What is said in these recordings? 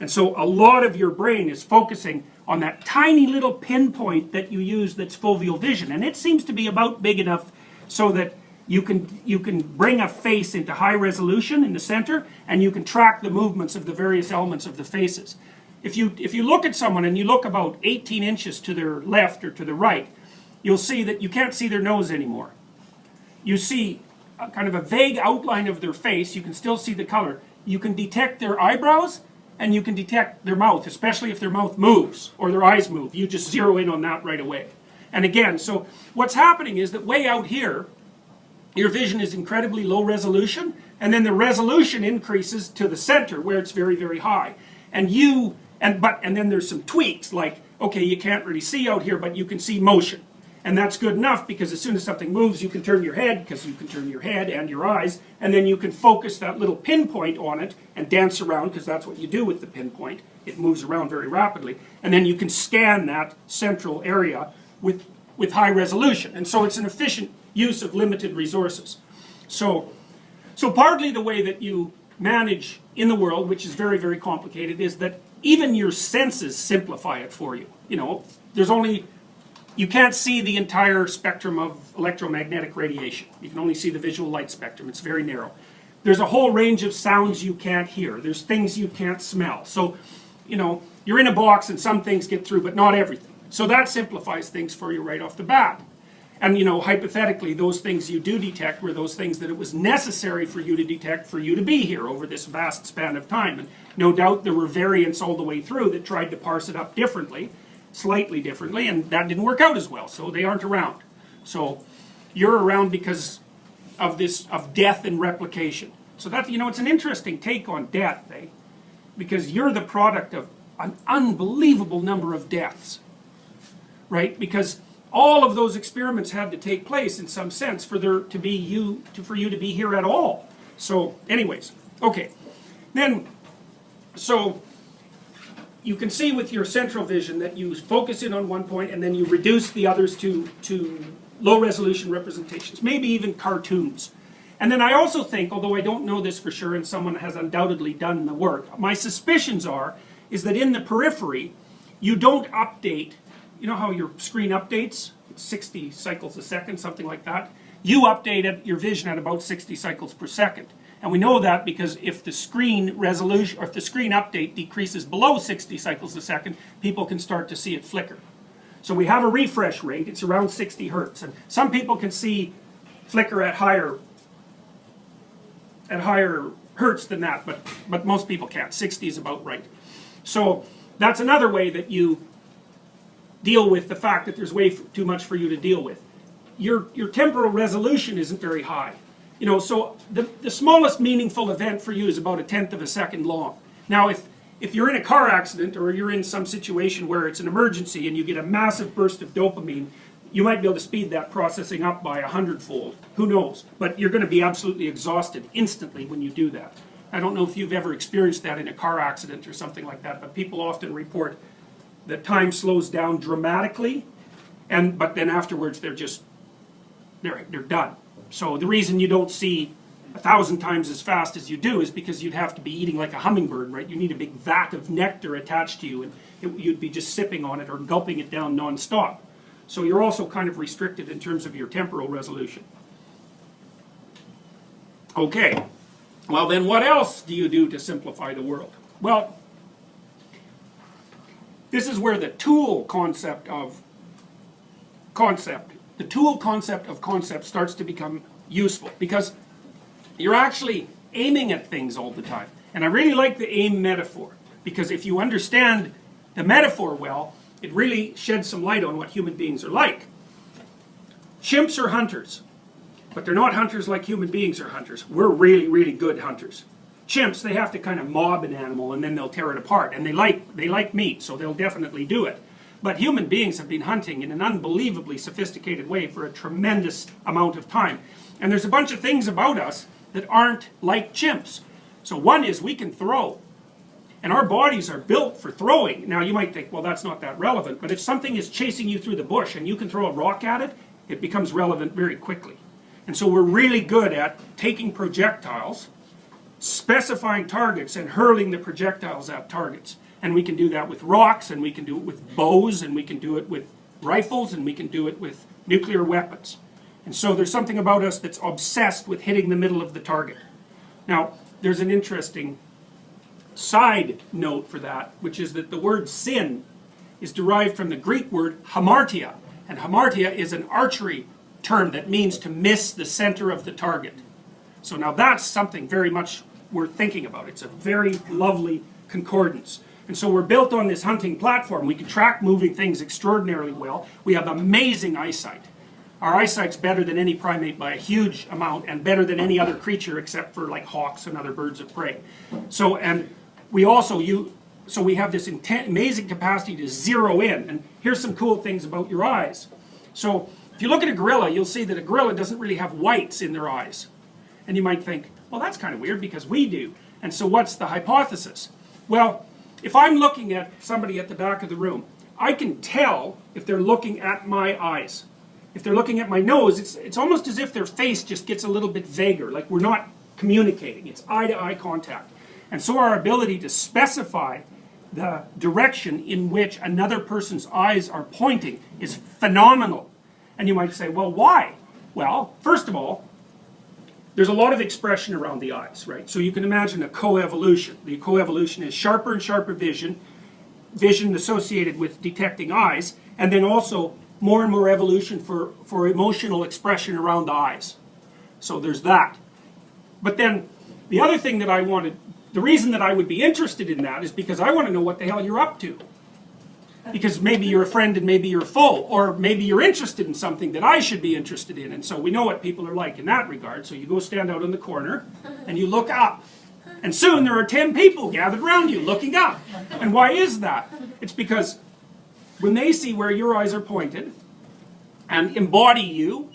And so a lot of your brain is focusing on that tiny little pinpoint that you use that's foveal vision. And it seems to be about big enough so that you can bring a face into high resolution in the center, and you can track the movements of the various elements of the faces. If you look at someone and you look about 18 inches to their left or to the right, you'll see that you can't see their nose anymore. You see kind of a vague outline of their face. You can still see the color. You can detect their eyebrows, and you can detect their mouth, especially if their mouth moves or their eyes move. You just zero in on that right away. And again, so what's happening is that way out here, your vision is incredibly low resolution, and then the resolution increases to the center where it's very, very high. And then there's some tweaks, like, okay, you can't really see out here, but you can see motion. And that's good enough, because as soon as something moves, you can turn your head, because you can turn your head and your eyes, and then you can focus that little pinpoint on it and dance around, because that's what you do with the pinpoint. It moves around very rapidly. And then you can scan that central area with high resolution. And so it's an efficient use of limited resources. So partly the way that you manage in the world, which is very, very complicated, is that even your senses simplify it for you. You know, you can't see the entire spectrum of electromagnetic radiation. You can only see the visual light spectrum. It's very narrow. There's a whole range of sounds you can't hear. There's things you can't smell. So, you know, you're in a box and some things get through, but not everything. So that simplifies things for you right off the bat. And, you know, hypothetically, those things you do detect were those things that it was necessary for you to detect for you to be here over this vast span of time. And no doubt there were variants all the way through that tried to parse it up differently, slightly differently, and that didn't work out as well, so they aren't around. So you're around because of death and replication. So that, you know, it's an interesting take on death, eh? Because you're the product of an unbelievable number of deaths, right? Because all of those experiments had to take place in some sense for you to be here at all. So, anyways, okay. Then, so you can see with your central vision that you focus in on one point and then you reduce the others to low resolution representations, maybe even cartoons. And then I also think, although I don't know this for sure and someone has undoubtedly done the work, my suspicions is that in the periphery you don't update. You know how your screen updates? It's 60 cycles a second, something like that. You update your vision at about 60 cycles per second. And we know that because if the screen resolution, or if the screen update decreases below 60 cycles a second, people can start to see it flicker. So we have a refresh rate, it's around 60 hertz. And some people can see flicker at higher hertz than that, but most people can't. 60 is about right. So that's another way that you deal with the fact that there's way too much for you to deal with. Your temporal resolution isn't very high. You know, so the smallest meaningful event for you is about 1/10 of a second long. Now, if you're in a car accident or you're in some situation where it's an emergency and you get a massive burst of dopamine, you might be able to speed that processing up by 100-fold. Who knows? But you're going to be absolutely exhausted instantly when you do that. I don't know if you've ever experienced that in a car accident or something like that, but people often report that time slows down dramatically, but then afterwards they're done. So the reason you don't see 1,000 times as fast as you do is because you'd have to be eating like a hummingbird, right? You need a big vat of nectar attached to you, and you'd be just sipping on it or gulping it down non-stop. So you're also kind of restricted in terms of your temporal resolution. Okay, well then what else do you do to simplify the world? Well, this is where the tool concept of concept starts to become useful, because you're actually aiming at things all the time. And I really like the aim metaphor, because if you understand the metaphor well, it really sheds some light on what human beings are like. Chimps are hunters, but they're not hunters like human beings are hunters. We're really, really good hunters. Chimps, they have to kind of mob an animal and then they'll tear it apart. And they like meat, so they'll definitely do it. But human beings have been hunting in an unbelievably sophisticated way for a tremendous amount of time. And there's a bunch of things about us that aren't like chimps. So one is we can throw. And our bodies are built for throwing. Now you might think, well, that's not that relevant. But if something is chasing you through the bush and you can throw a rock at it, it becomes relevant very quickly. And so we're really good at taking projectiles, specifying targets and hurling the projectiles at targets. And we can do that with rocks, and we can do it with bows, and we can do it with rifles, and we can do it with nuclear weapons. And so there's something about us that's obsessed with hitting the middle of the target. Now, there's an interesting side note for that, which is that the word sin is derived from the Greek word hamartia. And hamartia is an archery term that means to miss the center of the target. So now that's something very much worth thinking about. It's a very lovely concordance. And so we're built on this hunting platform. We can track moving things extraordinarily well. We have amazing eyesight. Our eyesight's better than any primate by a huge amount, and better than any other creature except for like hawks and other birds of prey. So, and we also so we have this amazing capacity to zero in. And here's some cool things about your eyes. So if you look at a gorilla, you'll see that a gorilla doesn't really have whites in their eyes. And you might think, well, that's kind of weird because we do. And so what's the hypothesis? Well, if I'm looking at somebody at the back of the room, I can tell if they're looking at my eyes. If they're looking at my nose, it's almost as if their face just gets a little bit vaguer, like we're not communicating. It's eye-to-eye contact. And so our ability to specify the direction in which another person's eyes are pointing is phenomenal. And you might say, well, why? Well, first of all, there's a lot of expression around the eyes, right? So you can imagine a coevolution. The coevolution is sharper and sharper vision associated with detecting eyes, and then also more and more evolution for emotional expression around the eyes. So there's that. But then the other thing that the reason that I would be interested in that is because I want to know what the hell you're up to. Because maybe you're a friend and maybe you're a foe, or maybe you're interested in something that I should be interested in. And so we know what people are like in that regard. So you go stand out in the corner and you look up. And soon there are 10 people gathered around you looking up. And why is that? It's because when they see where your eyes are pointed and embody you,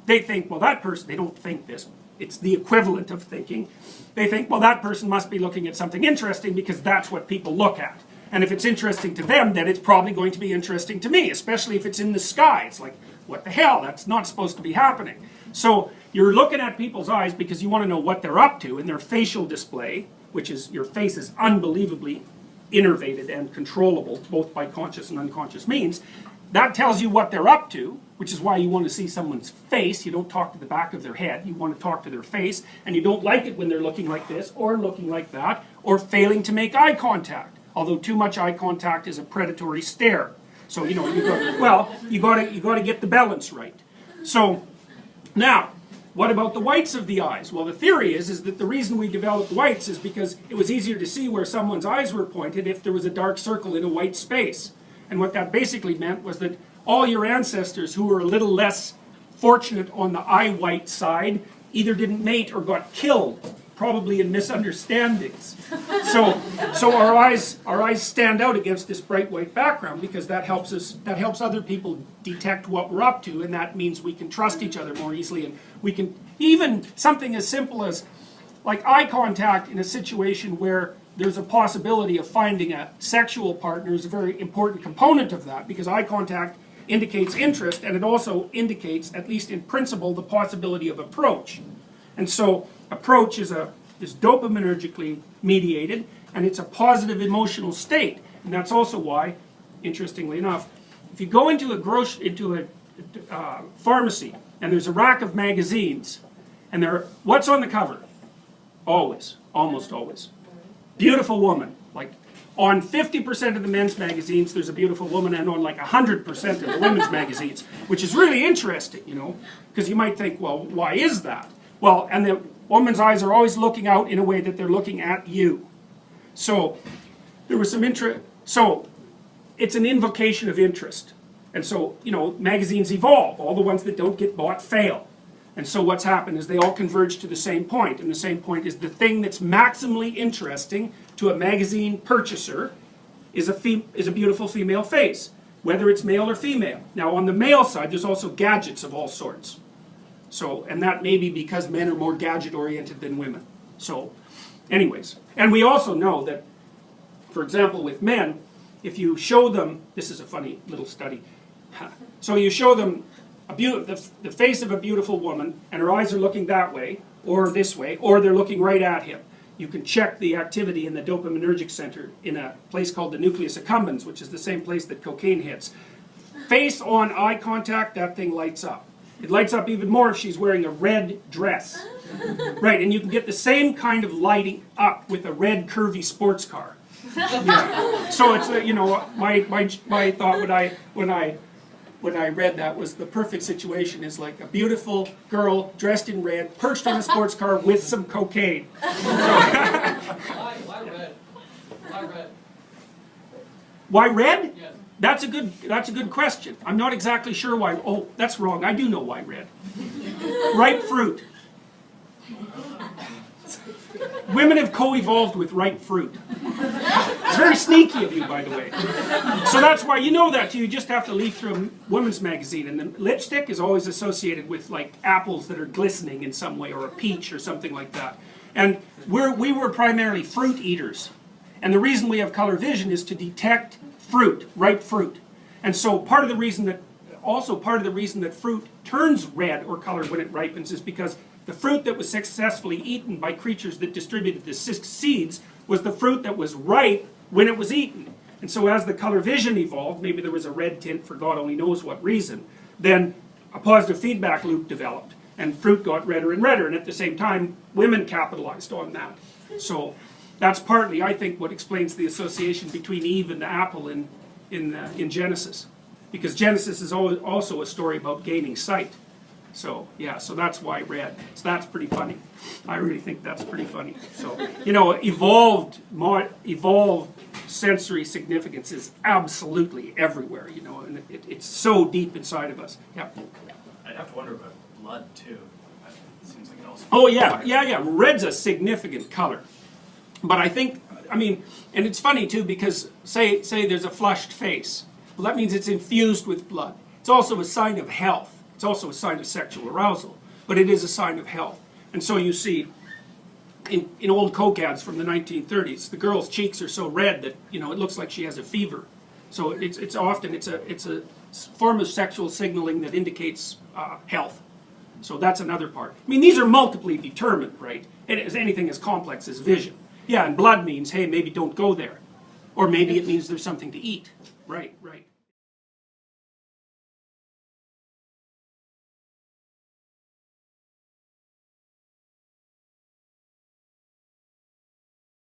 they think, well, that person, they don't think this, it's the equivalent of thinking. They think, well, that person must be looking at something interesting because that's what people look at. And if it's interesting to them, then it's probably going to be interesting to me, especially if it's in the sky. It's like, what the hell? That's not supposed to be happening. So you're looking at people's eyes because you want to know what they're up to, and their facial display, which is your face is unbelievably innervated and controllable, both by conscious and unconscious means. That tells you what they're up to, which is why you want to see someone's face. You don't talk to the back of their head. You want to talk to their face, and you don't like it when they're looking like this, or looking like that, or failing to make eye contact. Although too much eye contact is a predatory stare. So, you got to get the balance right. So, now, what about the whites of the eyes? Well, the theory is that the reason we developed whites is because it was easier to see where someone's eyes were pointed if there was a dark circle in a white space. And what that basically meant was that all your ancestors who were a little less fortunate on the eye white side either didn't mate or got killed, probably in misunderstandings. So our eyes stand out against this bright white background because that helps other people detect what we're up to, and that means we can trust each other more easily, and we can, even something as simple as like eye contact in a situation where there's a possibility of finding a sexual partner is a very important component of that, because eye contact indicates interest, and it also indicates, at least in principle, the possibility of approach. And so approach is dopaminergically mediated, and it's a positive emotional state. And that's also why, interestingly enough, if you go into a pharmacy and there's a rack of magazines, and what's on the cover? Almost always. Beautiful woman. Like on 50% of the men's magazines, there's a beautiful woman, and on like 100% of the women's magazines, which is really interesting, because you might think, well, why is that? Well, and the woman's eyes are always looking out in a way that they're looking at you. So there was some interest. So it's an invocation of interest. And so, magazines evolve. All the ones that don't get bought fail. And so what's happened is they all converge to the same point. And the same point is the thing that's maximally interesting to a magazine purchaser is a beautiful female face, whether it's male or female. Now on the male side, there's also gadgets of all sorts. So, and that may be because men are more gadget-oriented than women. So, anyways. And we also know that, for example, with men, if you show them, this is a funny little study, so you show them the face of a beautiful woman, and her eyes are looking that way, or this way, or they're looking right at him. you can check the activity in the dopaminergic center in a place called the nucleus accumbens, which is the same place that cocaine hits. Face on eye contact, that thing lights up. It lights up even more if she's wearing a red dress. Right, and you can get the same kind of lighting up with a red curvy sports car. Yeah. So it's, you know, my thought when I read that was the perfect situation is like a beautiful girl dressed in red, perched on a sports car with some cocaine. Why red? Why red? Why red? Yes. That's a good question. I'm not exactly sure why. Oh, that's wrong. I do know why red. Ripe fruit. Women have co-evolved with ripe fruit. It's very sneaky of you, by the way. So that's why you know that too. You just have to leaf through a women's magazine, and the lipstick is always associated with like apples that are glistening in some way, or a peach or something like that. And we were primarily fruit eaters, and the reason we have color vision is to detect fruit, ripe fruit. And so part of the reason that fruit turns red or colored when it ripens is because the fruit that was successfully eaten by creatures that distributed the seeds was the fruit that was ripe when it was eaten. And so as the color vision evolved, maybe there was a red tint for God only knows what reason, then a positive feedback loop developed, and fruit got redder and redder, and at the same time, women capitalized on that. So that's partly, I think, what explains the association between Eve and the apple in Genesis. Because Genesis is also a story about gaining sight. So, yeah, so that's why red. So that's pretty funny. I really think that's pretty funny. So, you know, evolved sensory significance is absolutely everywhere, you know, and it's so deep inside of us. Yeah. I'd have to wonder about blood, too. It seems like it also... Oh, yeah. Red's a significant color. But I think, I mean, and it's funny, too, because say there's a flushed face. Well, that means it's infused with blood. It's also a sign of health. It's also a sign of sexual arousal, but it is a sign of health. And so you see, in old Coke ads from the 1930s, the girl's cheeks are so red that, you know, it looks like she has a fever. So it's often a form of sexual signaling that indicates health. So that's another part. I mean, these are multiply determined, right? It is anything as complex as vision. Yeah, and blood means, hey, maybe don't go there. Or maybe it means there's something to eat. Right.